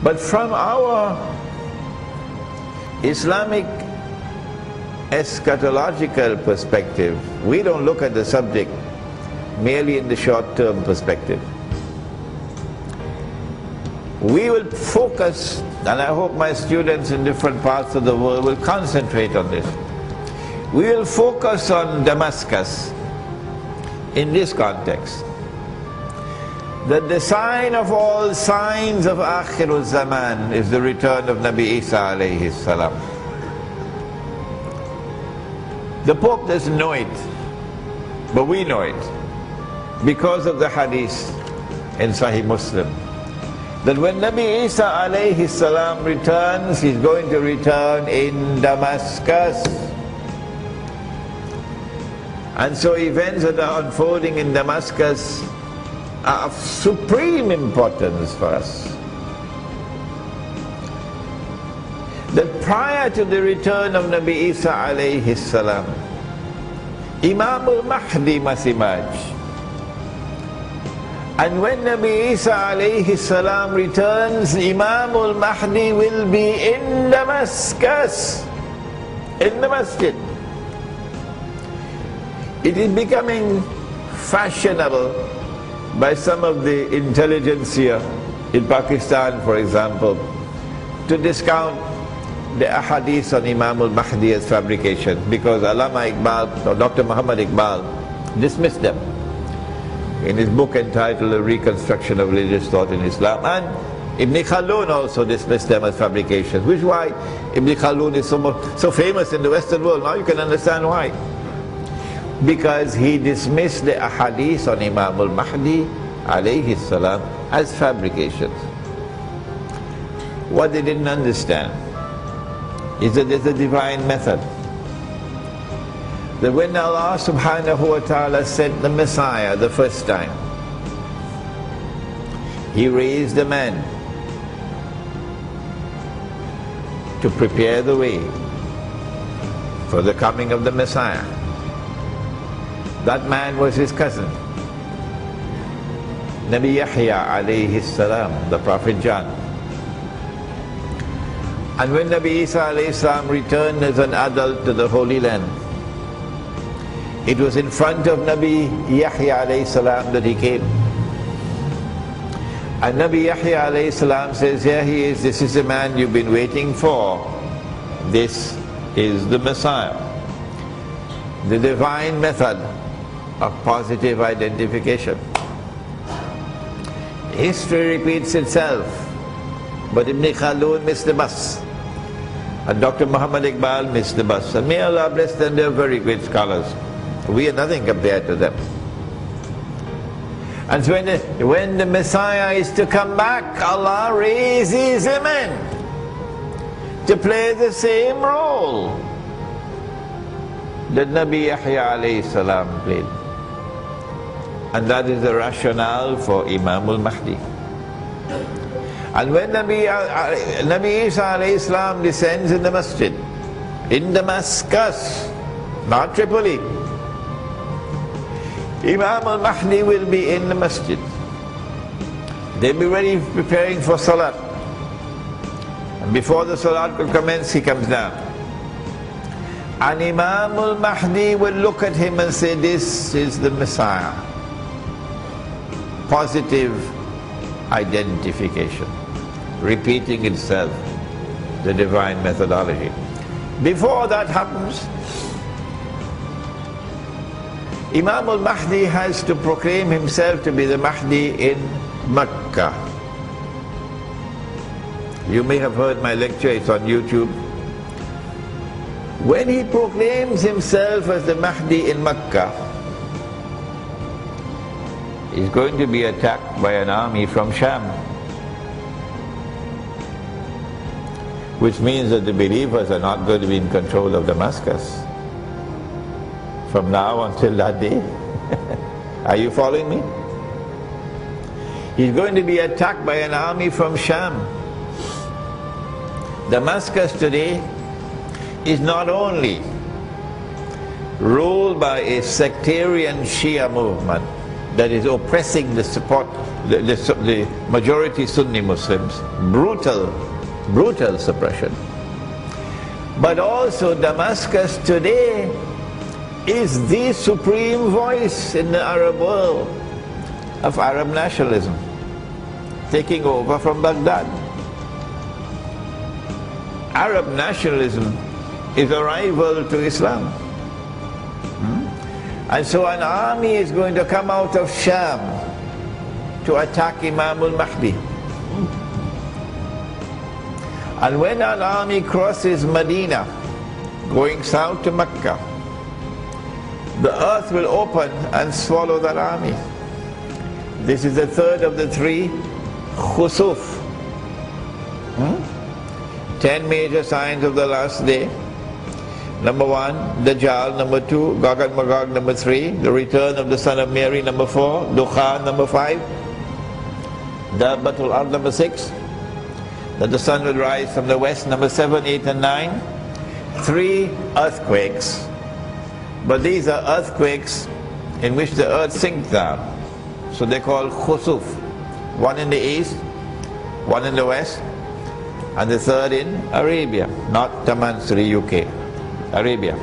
But from our Islamic eschatological perspective, we don't look at the subject merely in the short-term perspective. We will focus, and I hope my students in different parts of the world will concentrate on this. We will focus on Damascus in this context, that the sign of all signs of Akhirul Zaman is the return of Nabi Isa alayhi salam. The Pope doesn't know it, but we know it because of the hadith in Sahih Muslim, that when Nabi Isa alayhi salam returns, he's going to return in Damascus. And so events that are unfolding in Damascus are of supreme importance for us. That prior to the return of Nabi Isa alayhi salam, Imam al-Mahdi must emerge. And when Nabi Isa alayhi salam returns, Imam al-Mahdi will be in Damascus, in the masjid. It is becoming fashionable by some of the intelligentsia in Pakistan, for example, to discount the ahadith on Imam al-Mahdi as fabrication, because Allama Iqbal, or Dr. Muhammad Iqbal, dismissed them in his book entitled A Reconstruction of Religious Thought in Islam, and Ibn Khaldun also dismissed them as fabrications, which is why Ibn Khaldun is so famous in the Western world. Now you can understand why. Because he dismissed the ahadith on Imam al-Mahdi alayhi salam as fabrications. What they didn't understand is that there's a divine method. That when Allah subhanahu wa ta'ala sent the Messiah the first time, He raised a man to prepare the way for the coming of the Messiah. That man was his cousin, Nabi Yahya alayhi salam, the Prophet John. And when Nabi Isa alayhi salam returned as an adult to the Holy Land, it was in front of Nabi Yahya alayhi salam that he came. And Nabi Yahya alayhi salam says, here he is, this is the man you've been waiting for. This is the Messiah. The divine method of positive identification. History repeats itself, but Ibn Khaldun missed the bus, and Dr. Muhammad Iqbal missed the bus. And may Allah bless them, they're very great scholars. We are nothing compared to them. And so when the Messiah is to come back, Allah raises a man to play the same role that Nabi Yahya alayhi salam played. And that is the rationale for Imam al-Mahdi. And when Nabi Isa alayhi salam descends in the masjid, in Damascus, not Tripoli, Imam al-Mahdi will be in the masjid. They'll be ready preparing for salat. And before the salat could commence, he comes down. And Imam al-Mahdi will look at him and say, this is the Messiah. Positive identification, repeating itself, the divine methodology. Before that happens, Imam al-Mahdi has to proclaim himself to be the Mahdi in Mecca. You may have heard my lecture, it's on YouTube. When he proclaims himself as the Mahdi in Mecca, he's going to be attacked by an army from Sham, which means that the believers are not going to be in control of Damascus from now until that day. Are you following me? He's going to be attacked by an army from Sham. Damascus today is not only ruled by a sectarian Shia movement, that is oppressing the majority Sunni Muslims. Brutal suppression. But also Damascus today is the supreme voice in the Arab world of Arab nationalism, taking over from Baghdad. Arab nationalism is a rival to Islam. And so an army is going to come out of Sham to attack Imam al-Mahdi. And when an army crosses Medina, going south to Mecca, the earth will open and swallow that army. This is the third of the three khusuf. 10 major signs of the last day. Number 1, Dajjal. Number 2, Gog and Magog. Number 3, the return of the son of Mary. Number 4, Dukhan. Number 5, Dabbatul Ard. Number 6, that the sun will rise from the west. Number 7, 8 and 9, 3 earthquakes. But these are earthquakes in which the earth sinks down. So they're called khusuf. 1 in the east, 1 in the west, and the third in Arabia, not Tamansuri, UK. Arabia.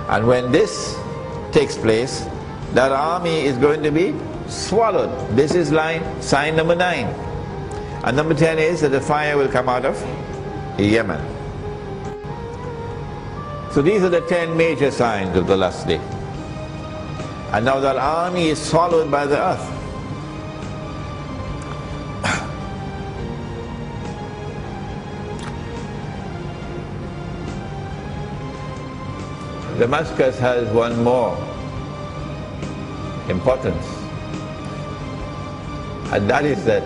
And when this takes place, that army is going to be swallowed. This is sign number 9. And number 10 is that the fire will come out of Yemen. So these are the 10 major signs of the last day. And now that army is swallowed by the earth. Damascus has one more importance, and that is that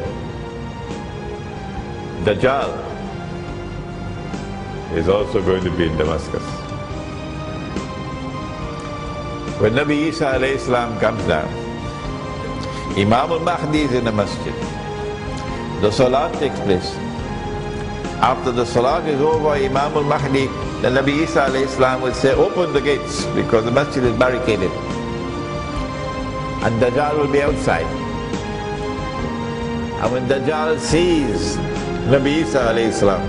Dajjal is also going to be in Damascus. When Nabi Isa alayhi salam comes down, Imam al-Mahdi is in the masjid. The salat takes place. After the salat is over, Imam al-Mahdi, the Nabi Isa alayhi salam will say, open the gates, because the masjid is barricaded. And Dajjal will be outside. And when Dajjal sees Nabi Isa alayhi salam,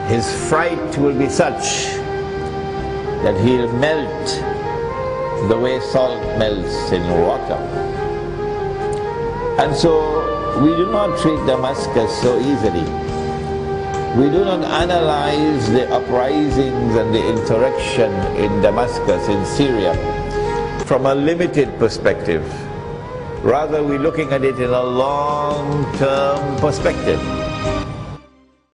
his fright will be such that he'll melt the way salt melts in water. And so we do not treat Damascus so easily. We do not analyze the uprisings and the insurrection in Damascus, in Syria, from a limited perspective. Rather, we're looking at it in a long-term perspective.